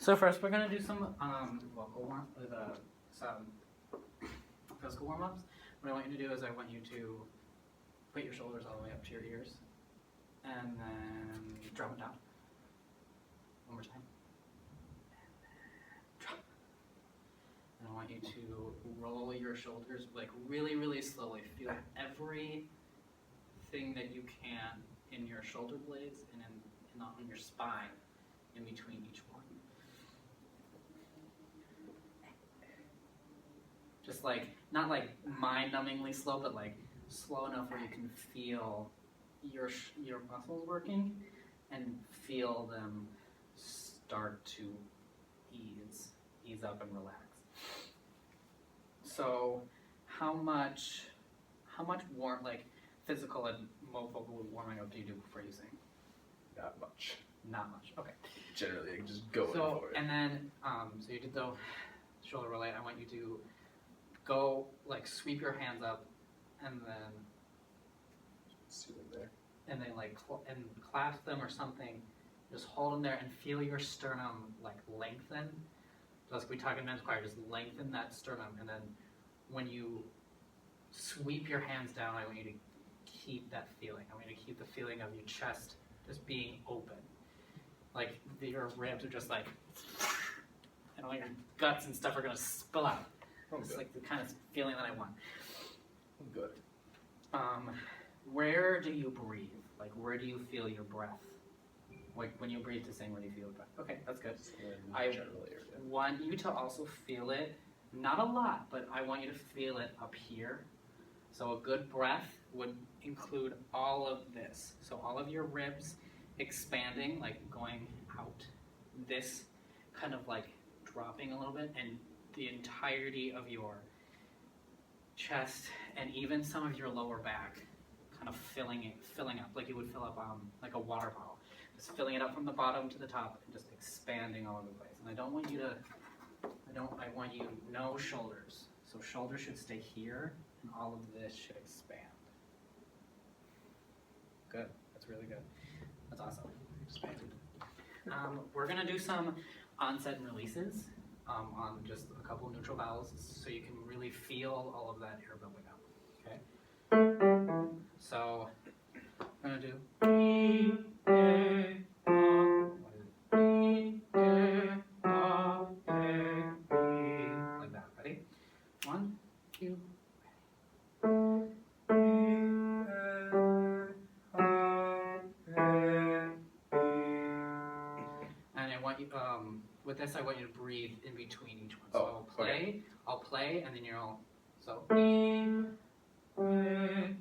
So first we're gonna do some some physical warm-ups. What I want you to do is I want you to put your shoulders all the way up to your ears and then drop them down. One more time. And then drop. And I want you to roll your shoulders like really, really slowly. Feel everything that you can in your shoulder blades and on your spine in between each one. Just like, not like mind-numbingly slow, but like slow enough where you can feel your muscles working and feel them start to ease up and relax. So, how much warm, like physical and vocal warming up do you do before you sing? Not much. Not much. Okay. Generally, I can just go in So for it. and then so you did the shoulder roll. I want you to go like sweep your hands up and then See them there. and then like and clasp them or something. Just hold them there and feel your sternum like lengthen. Just like we talk in men's choir, just lengthen that sternum, and then when you sweep your hands down, I want you to keep that feeling. I want you to keep the feeling of your chest just being open. Like your ribs are just like, and all your guts and stuff are gonna spill out. It's like the kind of feeling that I want. I'm good. Where do you breathe? Like, where do you feel your breath? Like, when you breathe to sing, where do you feel your breath? Okay, that's good. I generally want you to also feel it, not a lot, but I want you to feel it up here. So a good breath would include all of this. So all of your ribs expanding, like going out. This kind of like dropping a little bit, and the entirety of your chest and even some of your lower back kind of filling up like you would fill up like a water bottle. Just filling it up from the bottom to the top and just expanding all over the place. And I want you no shoulders. So shoulders should stay here and all of this should expand. Good. That's really good. That's awesome. Expanded. We're gonna do some onset and releases on just a couple of neutral vowels so you can really feel all of that air building up. Okay? So I'm gonna do E, A, like that. Ready? 1, 2. And I want you, with this, I want you to breathe in between each one. So I'll play, okay. I'll play, and then you're all, so E, A,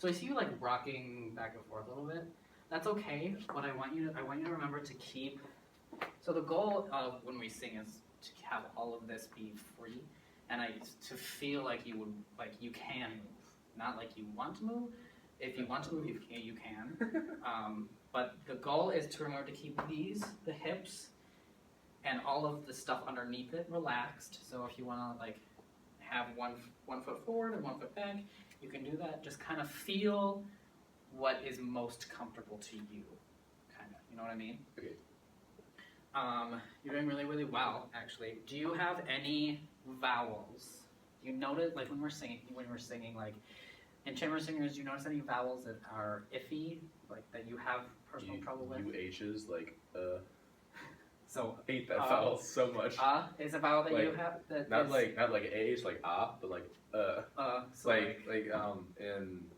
So I see you like rocking back and forth a little bit. That's okay, but I want you to remember to keep. So the goal of when we sing is to have all of this be free, and to feel like you can move, not like you want to move. If you want to move, you can. But the goal is to remember to keep the hips, and all of the stuff underneath it relaxed. So if you want to like have one foot forward and 1 foot back, you can do that. Just kind of feel what is most comfortable to you, kind of. You know what I mean? Okay. You're doing really, really well, actually. Do you have any vowels? Do you notice, like when we're singing, like in chamber singers, do you notice any vowels that are iffy, like that you have personal trouble with? UHs, like So I hate that vowel so much. Is a vowel that like, you have that not is, like A's, like but like so like in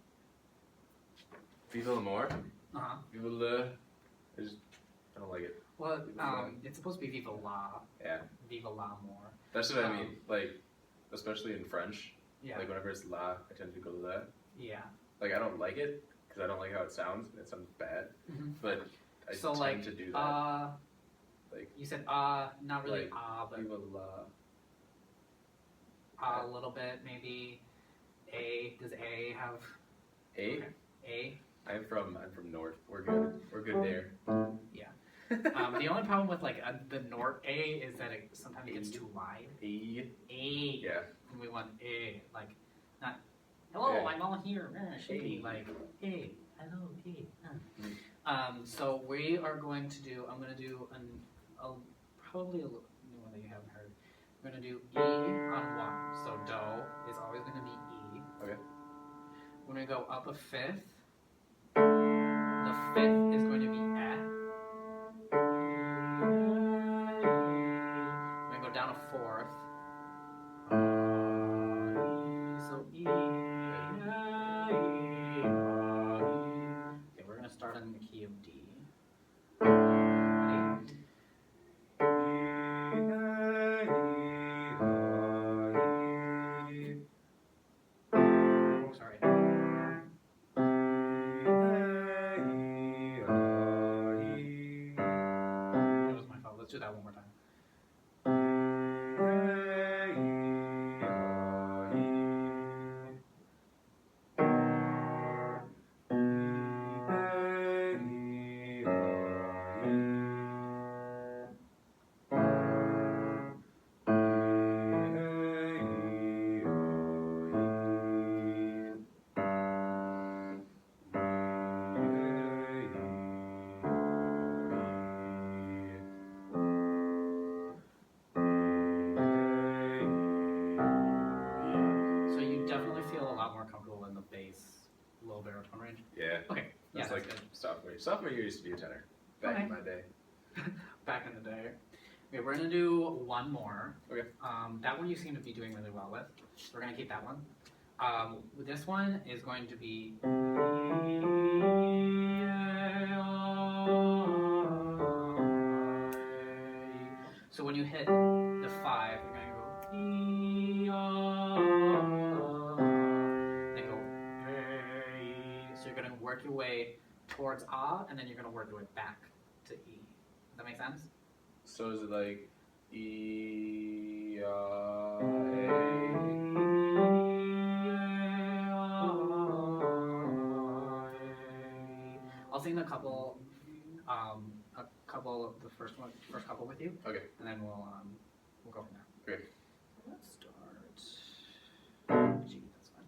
Viva l'Amour. Viva le. I don't like it. Well, it's supposed to be Viva la. Yeah. Viva l'amour. That's what I mean. Like, especially in French. Yeah. Like whenever it's la, I tend to go la. Yeah. Like I don't like it because I don't like how it sounds. It sounds bad. Mm-hmm. But I So tend like to do that. Like you said not really like, but you will la. a little bit maybe. A, does A have A? Okay. A? I'm from north. We're good. We're good there. Yeah. The only problem with like the North A is that it sometimes gets too wide. A. A. Yeah. And we want A, like not hello, Yeah. I'm all here. It should be A. like A. Hello, A. Mm. So we are going to do. I'm going to do probably a new one that you haven't heard. We're going to do E on one. So do is always going to be E. Okay. When we go up a fifth, the fifth is going to be E. When we go down a fourth, so E. Okay, we're going to start in the key of D. Ready? Oh, sorry. That was my fault. Let's do that one more time. So you definitely feel a lot more comfortable in the bass, low baritone range. Yeah. Okay. Yeah, That's like good. sophomore. Sophomore year used to be a tenor. Back in my day. Back in the day. Okay, we're gonna do one more. Okay. That one you seem to be doing really well with. So we're gonna keep that one. This one is going to be. So when you hit the 5, you're gonna go. Then go. So you're gonna work your way towards and then you're gonna work your way back to E. Does that make sense? So is it like E, A? I'll sing a couple of the first couple with you. Okay. And then we'll go from there. Okay. Let's start. G, that's fine.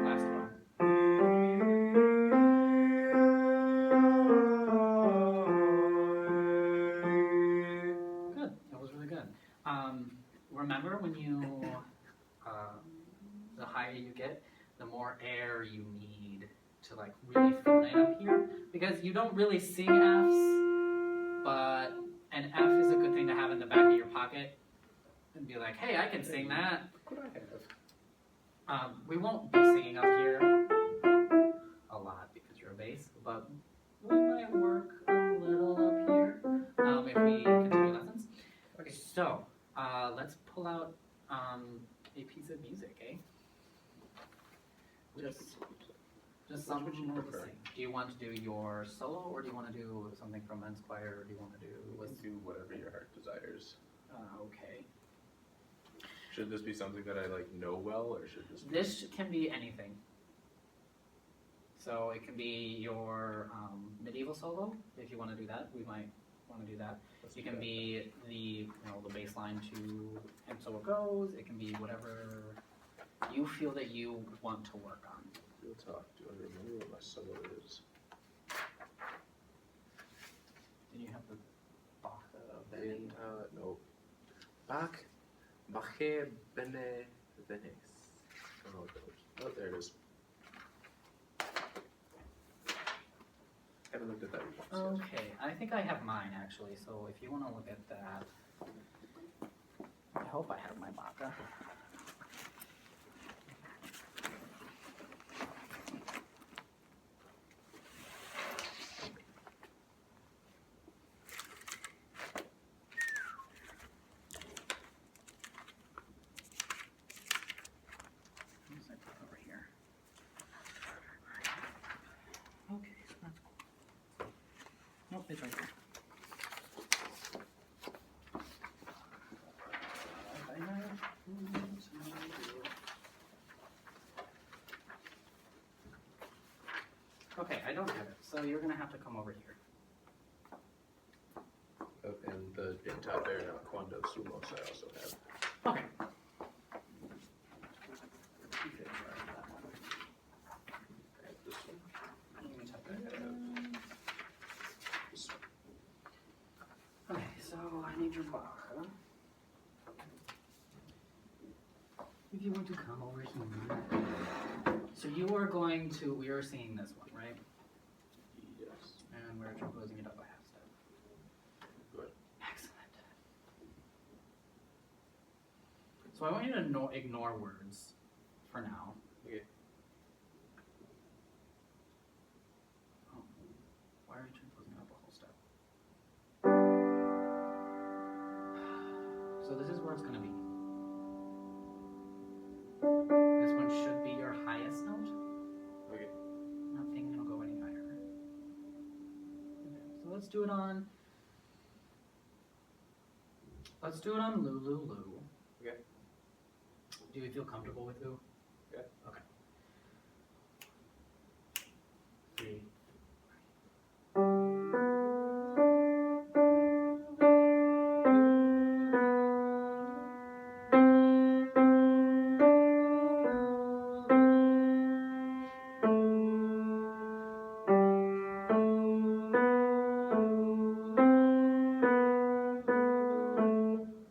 Last one. Good. That was really good. Remember when the higher you get, the more air you need to like really fill it up here, because you don't really sing Fs, but an F is a good thing to have in the back of your pocket and be like, hey, I can sing that. What could I have? We won't be singing up here a lot because you're a bass, but we might work a little up here if we continue lessons. Okay, so let's pull out a piece of music, eh? Just something would you to prefer? sing. Do you want to do your solo, or do you want to do something from men's choir, or do you want to do? Let's do whatever your heart desires. Okay. Should this be something that I like know well, or should this? This can be anything. So it can be your medieval solo, if you want to do that. We might want to do that. It can be the the baseline to And So It Goes. It can be whatever you feel that you want to work on. Real talk. Do I remember what my solo is? Did you have the Bach In no. Bache bene Venice. I don't know what that was. Oh, there it is. Haven't looked at that once yet. Okay, I think I have mine actually. So if you want to look at that, I hope I have my Baca. Where's that over here? Okay, that's cool. Nope, it's right there. Okay, I don't have it, so you're gonna have to come over here. Oh, and the in top there, Quando Sumos, I also have. Okay. I have this one. Let me type I that have in. this one. Okay, so I need your Baca. If you want to come over here. So you are going to, we are seeing this one, right? Yes. And we're transposing it up a half step. Good. Excellent. So I want you to ignore words for now. Okay. Oh, why are you transposing up a whole step? So this is where it's going to be. This one should be your highest note. Okay. Nothing will go any higher. Okay, so let's do it on. Let's do it on Lulu. Okay. Do you feel comfortable with Lou? Yeah. Okay. 3.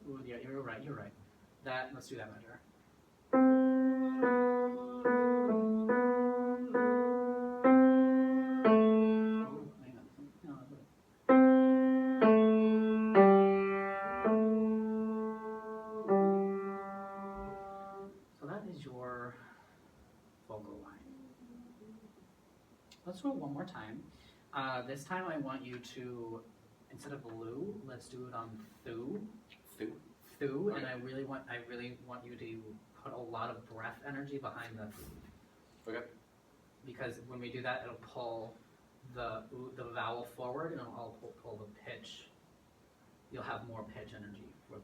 Ooh, yeah, you're right. You're right. Let's do that measure. Oh, hang on. No, that's right. So that is your vocal line. Let's do it one more time. This time I want you to, instead of Lou, let's do it on Thu. Thu. Thu, Okay. and I really want you to put a lot of breath energy behind the Thu. Okay. Because when we do that, it'll pull the vowel forward, and it'll pull the pitch. You'll have more pitch energy for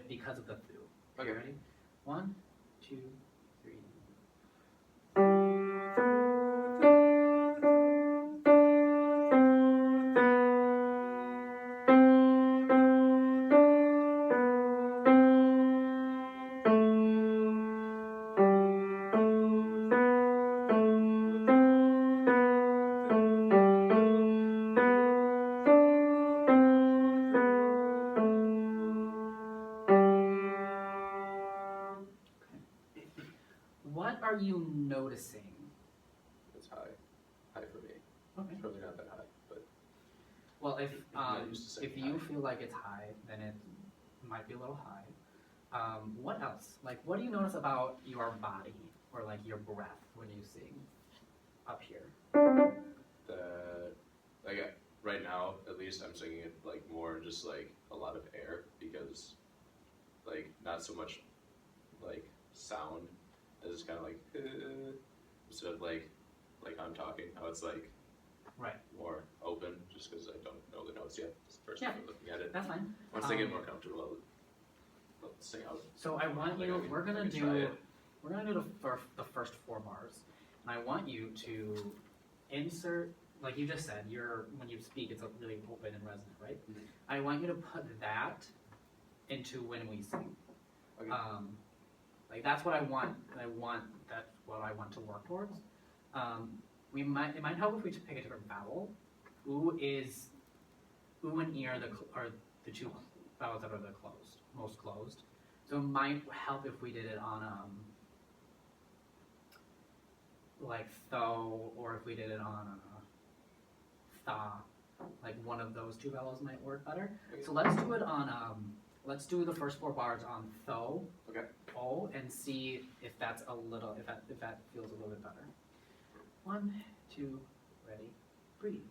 because of the Thu. Okay. Ready? 1, 2, 3. What are you noticing? It's high. High for me. Okay. It's probably not that high, but Well, not used to saying if you high. feel like it's high, then it might be a little high. What else? Like, what do you notice about your body or like your breath when you sing up here? right now, at least, I'm singing it like more just like a lot of air because like not so much like sound as it's kind of like instead of like I'm talking, how it's like Right. more open just because I don't know the notes yet. It's the first Yeah. time I'm looking at it. That's fine. Once I get more comfortable, sing out. So I want Like, you. I can- We're I gonna can do. try it. We're gonna do the first 4 bars, and I want you to insert, like you just said, when you speak, it's really open and resonant, right? Mhm. I want you to put that into when we sing. Okay. Like that's what I want. That's what I want to work towards. It might help if we just pick a different vowel. Oo and E are the 2 vowels that are the most closed. So it might help if we did it on like tho, or if we did it on tha. Like one of those 2 vowels might work better. Okay. So let's do it on let's do the first 4 bars on tho, Okay. o, and see if that's if that feels a little bit better. 1, 2, ready, breathe.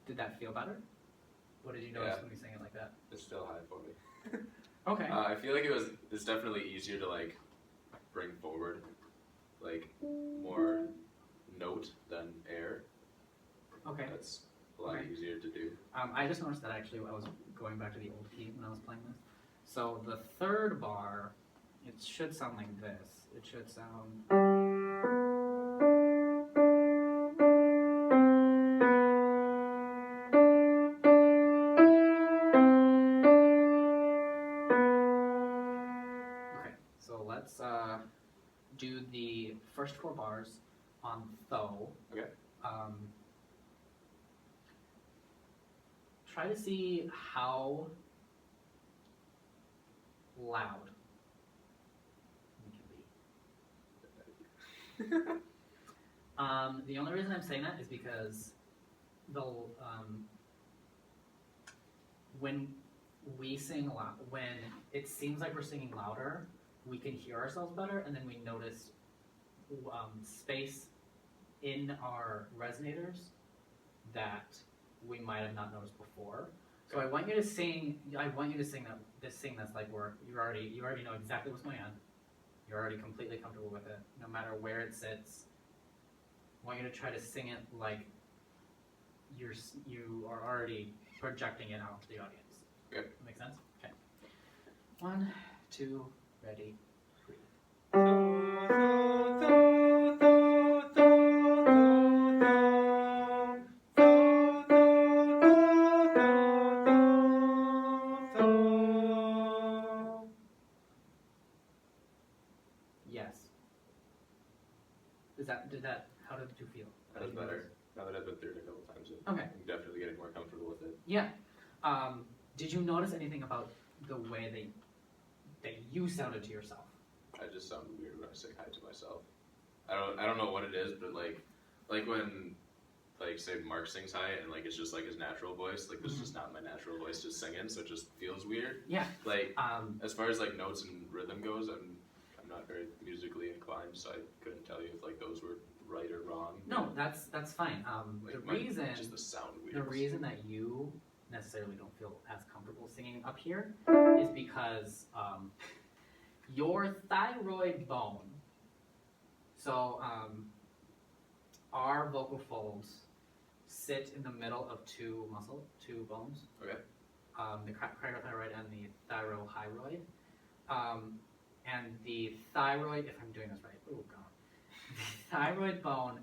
Did that feel better? What did you notice when we sang it like that? It's still high for me. Okay. I feel like it's definitely easier to like bring forward like more note than air. Okay. That's a lot Okay. easier to do. I just noticed that actually I was going back to the old key when I was playing this. So the 3rd bar, it should sound like this. It should sound. Okay, so let's do the first 4 bars on tho. Okay. Try to see how loud we can be. The only reason I'm saying that is because when we sing loud, when it seems like we're singing louder, we can hear ourselves better, and then we notice space in our resonators that we might have not noticed before. So I want you to sing. That's like you already know exactly what's going on. You're already completely comfortable with it, no matter where it sits. I want you to try to sing it like you are already projecting it out to the audience. Okay. That make sense? Okay. 1, 2, ready, breathe. Yes. How did you feel? That was better. Now that I've been through it a couple times, Okay. I'm definitely getting more comfortable with it. Yeah. Did you notice anything about the way that you sounded to yourself? I just sound weird when I say hi to myself. I don't know what it is, but like when like say Mark sings hi and like it's just like his natural voice, like this is just not my natural voice just singing, so it just feels weird. Yeah. Like as far as like notes and rhythm goes, I'm not very musically inclined, so I couldn't tell you if like those were right or wrong. No, that's fine. Like just the sound weird. The reason that you necessarily don't feel as comfortable singing up here is because your thyroid bone. So our vocal folds sit in the middle of 2 bones. Okay. The cricothyroid and the thyrohyroid. And the thyroid, if I'm doing this right, oh god, the thyroid bone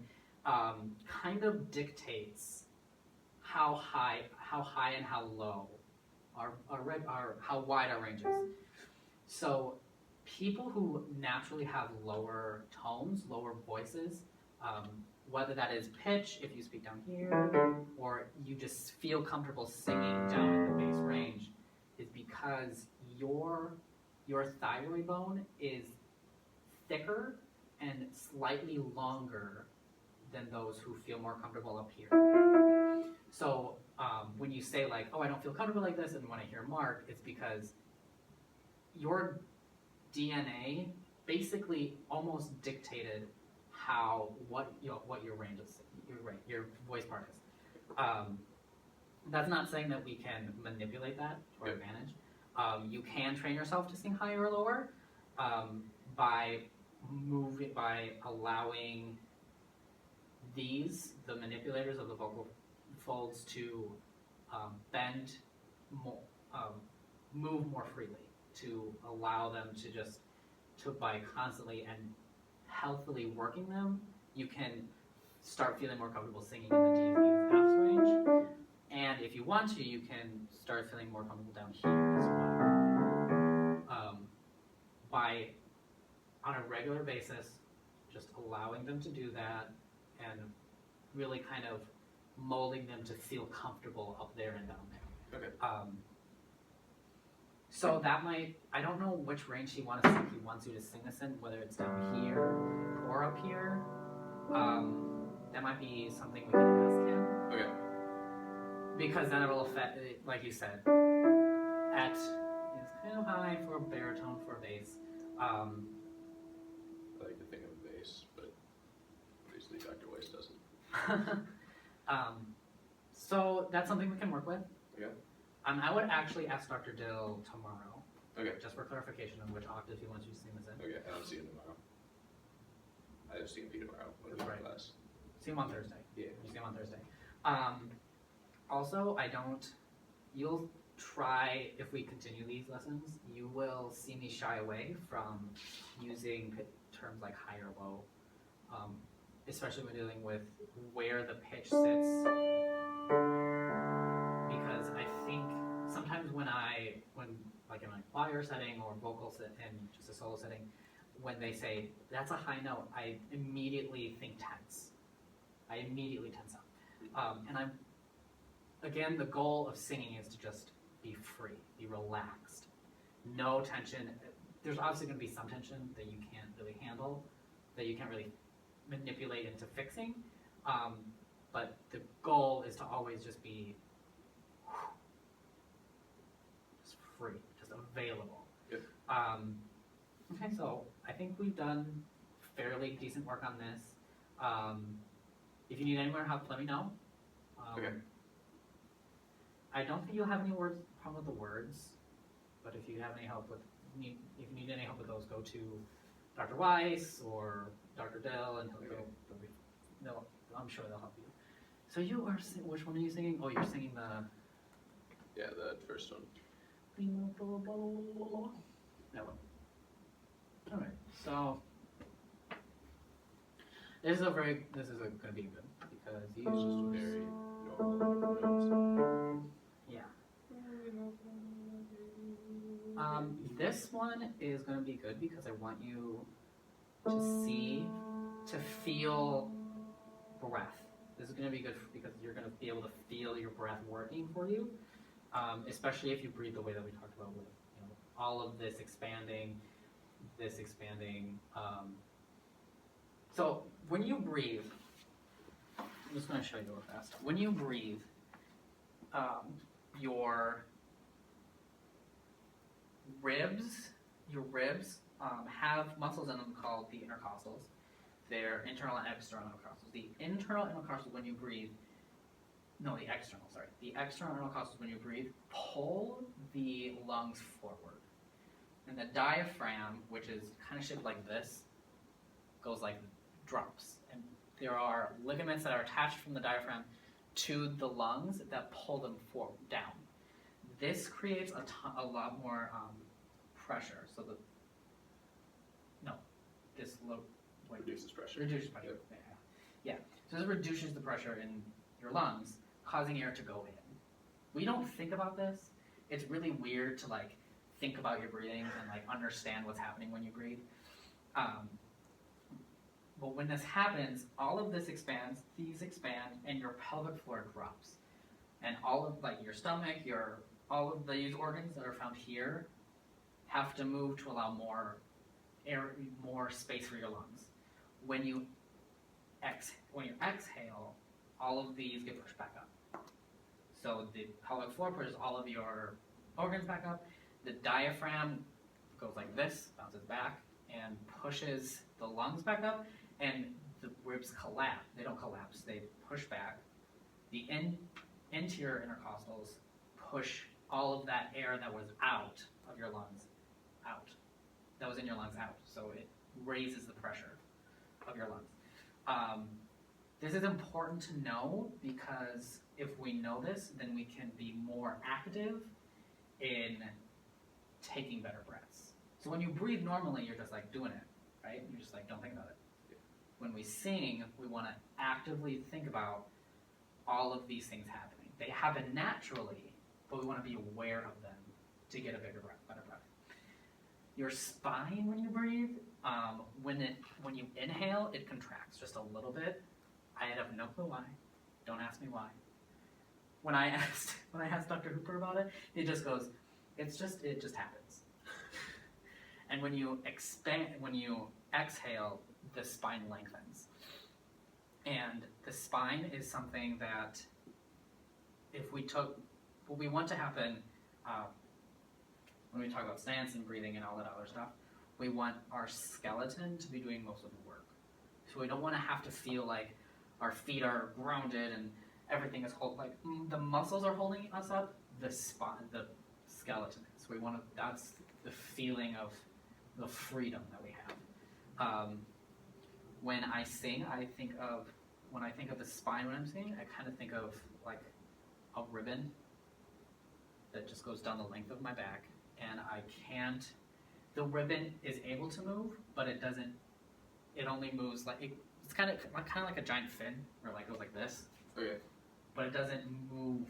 kind of dictates how high and how low how wide our range is. So people who naturally have lower tones, lower voices, whether that is pitch, if you speak down here, or you just feel comfortable singing down in the bass range, is because your thyroid bone is thicker and slightly longer than those who feel more comfortable up here. So when you say like, oh, I don't feel comfortable like this, and when I hear Mark, it's because your DNA basically almost dictated what your range is, your voice part is. That's not saying that we can manipulate that to our advantage. You can train yourself to sing higher or lower, by allowing the manipulators of the vocal folds, to bend more, move more freely, to allow them to by constantly and healthily working them, you can start feeling more comfortable singing in the D's, E's, F's range. And if you want to, you can start feeling more comfortable down here as well. By, on a regular basis, just allowing them to do that and really kind of molding them to feel comfortable up there and down there. Okay. So that might, I don't know which range he wants you to sing this in, whether it's down here or up here. That might be something we can ask him. Okay. Because then it'll affect, like you said, it's kind of high for a baritone, for a bass. I like to think of bass, but obviously Dr. Weiss doesn't. So that's something we can work with. Yeah. I would actually ask Dr. Dill tomorrow, Okay. just for clarification on which octave he wants you to sing this in. Okay, and I'll see you tomorrow. I have CMP tomorrow. What is my Right. class? See him on Thursday. Yeah. You see him on Thursday. Also, you'll try, if we continue these lessons, you will see me shy away from using terms like high or low, especially when dealing with where the pitch sits. Because I think sometimes when like in my choir setting or vocal set and just a solo setting, when they say, that's a high note, I immediately think tense. I immediately tense up. And again, the goal of singing is to just be free, be relaxed. No tension. There's obviously going to be some tension that you can't really handle, that you can't really manipulate into fixing. But the goal is to always just be just free, just available. Yep. Okay, so I think we've done fairly decent work on this. If you need any more help, let me know. Okay. I don't think you'll have any problem with the words, but if you have any help if you need any help with those, go to Dr. Weiss or Dr. Dill, and I'm sure they'll help you. So you are which one are you singing? Oh, you're singing the. Yeah, the first one. That one. All right. So this is going to be good because It's just very normal notes. Yeah. This one is going to be good because I want you to feel breath. This is going to be good because you're going to be able to feel your breath working for you, especially if you breathe the way that we talked about with all of this expanding. So when you breathe, I'm just going to show you real fast. When you breathe, your ribs have muscles in them called the intercostals. They're internal and external intercostals. The internal intercostals, when you breathe, the external, sorry. The external intercostals, when you breathe, pull the lungs forward. And the diaphragm, which is kind of shaped like this, goes like drops. And there are ligaments that are attached from the diaphragm to the lungs that pull them down. This creates a lot more pressure. So Reduces pressure. Reduces pressure. Yep. Yeah. So this reduces the pressure in your lungs, causing air to go in. We don't think about this. It's really weird to think about your breathing and understand what's happening when you breathe. But when this happens, all of this expands, these expand, and your pelvic floor drops. And all of your stomach, all of these organs that are found here have to move to allow more air, more space for your lungs. When you exhale, all of these get pushed back up. So the pelvic floor pushes all of your organs back up. The diaphragm goes like this, bounces back, and pushes the lungs back up, and the ribs collapse. They don't collapse, they push back. The interior intercostals push all of that air that was out of your lungs out. that was in your lungs out. So it raises the pressure of your lungs. This is important to know because if we know this, then we can be more active in taking better breaths. So when you breathe normally, you're just like doing it, right? You're just like, don't think about it. When we sing, we want to actively think about all of these things happening. They happen naturally, but we want to be aware of them to get a better breath. Your spine, when you breathe, when you inhale, it contracts just a little bit. I have no clue why. Don't ask me why. When I asked Dr. Hooper about it, he just goes, it just happens. And when you exhale, the spine lengthens. And the spine is something that what we want to happen when we talk about stance and breathing and all that other stuff, we want our skeleton to be doing most of the work. So we don't want to have to feel like our feet are grounded and everything is the muscles are holding us up, the skeleton is. That's the feeling of the freedom that we have. When I sing, when I think of the spine when I'm singing, I kind of think of like a ribbon that just goes down the length of my back, and the ribbon is able to move, but it only moves it's kind of like a giant fin, or like goes like this. Okay. But it doesn't move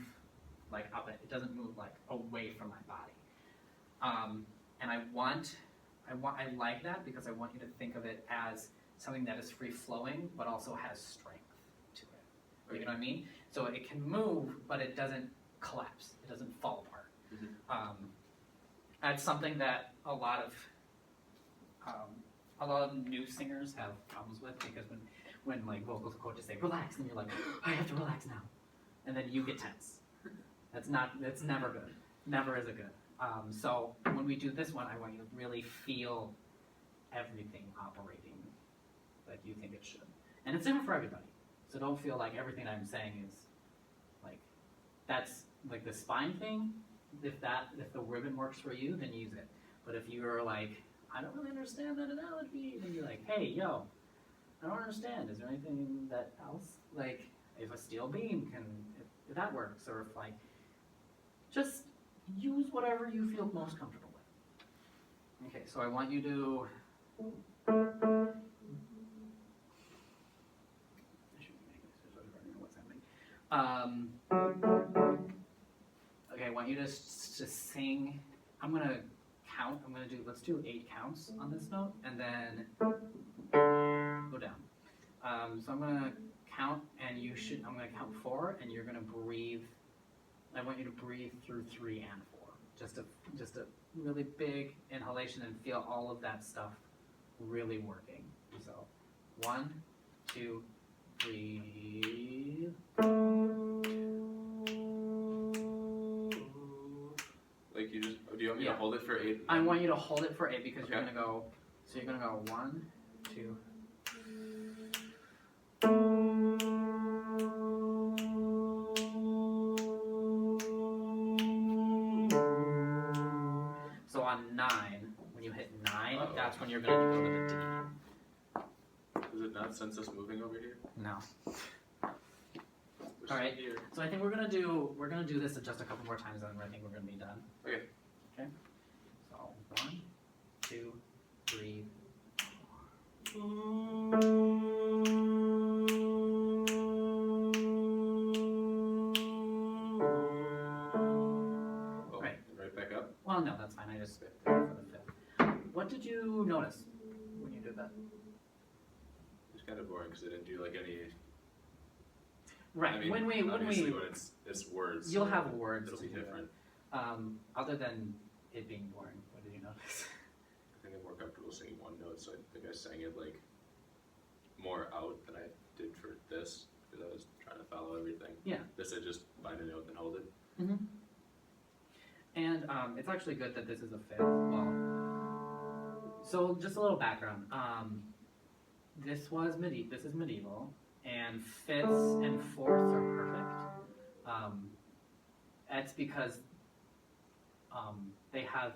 like up it doesn't move like away from my body. And I like that because I want you to think of it as something that is free flowing, but also has strength to it. Okay. You know what I mean? So it can move, but it doesn't collapse. It doesn't fall apart. Mm-hmm. That's something that a lot of new singers have problems with, because when like vocal coaches say relax, and you're like, I have to relax now, and then you get tense. That's never good. Never is it good. So when we do this one, I want you to really feel everything operating like you think it should, and it's different for everybody. So don't feel like everything I'm saying is like that's like the spine thing. If the ribbon works for you, then use it. But if you're like, I don't really understand that analogy, then you're like, hey, yo, I don't understand. Is there anything that else? Like, if a steel beam if that works, or if like, just use whatever you feel most comfortable with. Okay, so I want you to. I should be making this so I know what's happening. Okay, I want you to sing. I'm gonna count. Let's do 8 counts on this note, and then go down. So I'm gonna count, and I'm gonna count 4, and you're gonna breathe. I want you to breathe through 3 and 4. Just a really big inhalation and feel all of that stuff really working. So 1, 2, 3. Like do you want me to hold it for 8? I want you to hold it for 8 because you're gonna go. So you're gonna go 1, 2. So on 9, when you hit 9, that's when you're gonna go to the D. Does it not sense us moving over here? No. We're All right. still here. So I think we're gonna do this just a couple more times, and I think we're gonna be done. Okay. Okay. So 1, 2, 3. Right back up. Well, no, that's fine. I just skipped for the 5th. What did you notice when you did that? It's kind of boring because I didn't do like any. Right. I mean, when obviously when it's words, you'll have words. It'll be to do different. it. Other than it being boring, what did you notice? I think I'm more comfortable singing one note, so I think I sang it like more out than I did for this because I was trying to follow everything. Yeah. This I just find a note and hold it. Mm-hmm. And it's actually good that this is a 5th. Well, so just a little background. This is medieval, and 5ths and 4ths are perfect. That's because they have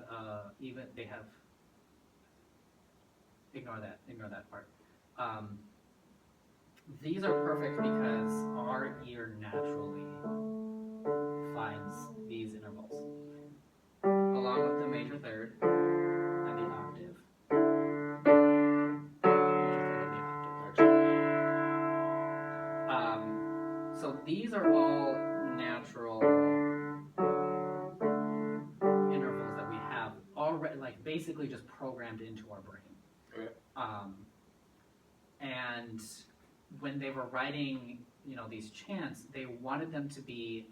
ignore that part. These are perfect because our ear naturally finds these intervals, along with the major third and the octave. So these are all natural intervals that we have already, like basically just programmed into our brain. Okay. And when they were writing, these chants, they wanted them to be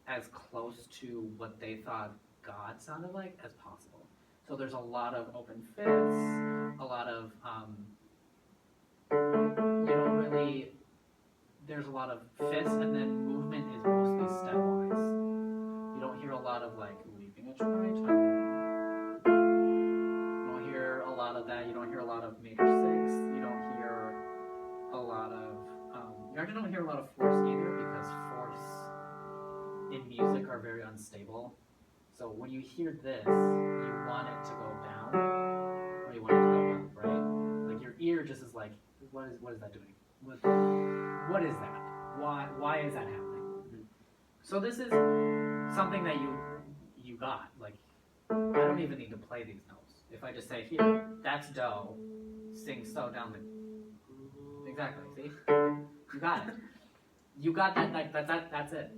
as close to what they thought God sounded like as possible. So there's a lot of open fifths, a lot of there's a lot of fifths, and then movement is mostly stepwise. You don't hear a lot of like weaving a tritone. You don't hear a lot of that. You don't hear a lot of major sixth. You don't hear a lot of you actually don't hear a lot of fourths either, because fourths in music are very unstable. So when you hear this, you want it to go down, or you want it to go up, right? Like your ear just is like, what is that doing? What is that? Why is that happening? So this is something that you got. Like, I don't even need to play these notes. If I just say, here, that's do, sing so down the... Exactly, see? You got it. You got that, like, that's it.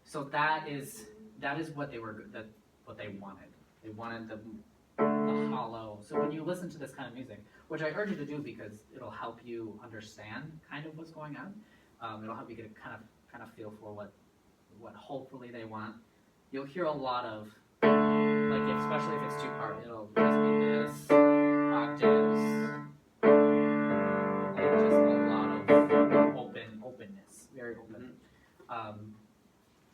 So that is what what they wanted. They wanted the hollow. So when you listen to this kind of music, which I urge you to do because it'll help you understand kind of what's going on. It'll help you get a kind of feel for what hopefully they want. You'll hear a lot of, like, especially if it's two-part, it'll just be this, octaves, like just a lot of openness, very open.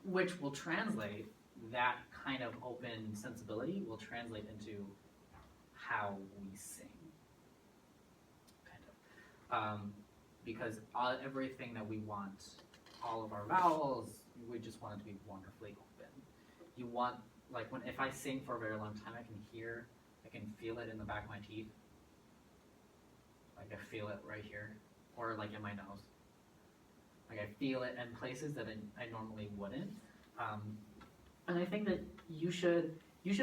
Which will translate, that kind of open sensibility will translate into how we sing, kind of. Because everything that we want, all of our vowels, we just want it to be wonderfully open. You want, like, if I sing for a very long time, I can feel it in the back of my teeth. Like I feel it right here, or like in my nose. Like I feel it in places that I normally wouldn't. And I think that you should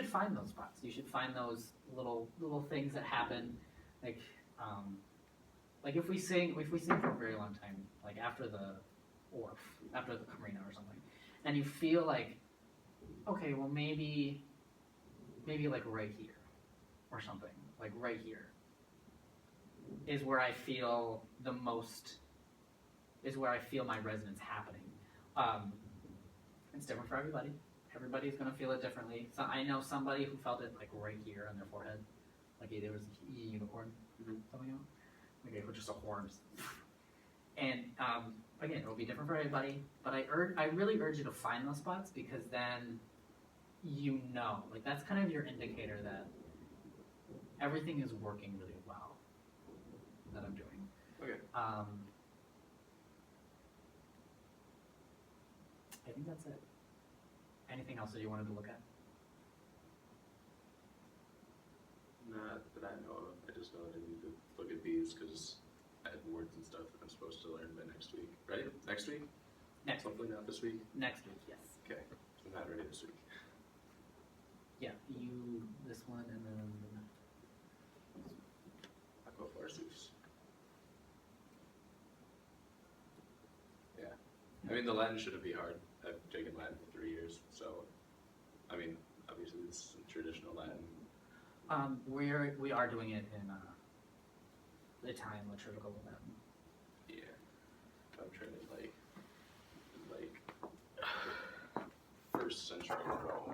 find those spots. You should find those little things that happen, like if we sing for a very long time, like after the Camerina or something, and you feel like, okay, well maybe like right here or something, like right here is where I feel the most, is where I feel my resonance happening. It's different for everybody. Everybody's gonna feel it differently. So I know somebody who felt it like right here on their forehead, like there was a unicorn coming out, like with just a horn. And again, it'll be different for everybody. But I really urge you to find those spots, because then like that's kind of your indicator that everything is working really well that I'm doing. Okay. I think that's it. Anything else that you wanted to look at? Not that I know of. I just know that I need to look at these because I have words and stuff that I'm supposed to learn by next week. Right? Next week? Next week. Hopefully not this week. Next week, yes. Okay. So I'm not ready this week. Yeah, this one, and then... Aqua Farsus. Yeah. I mean, the Latin shouldn't be hard. I've taken Latin for 3 years, so, I mean, obviously this is traditional Latin. We are doing it in Italian liturgical Latin.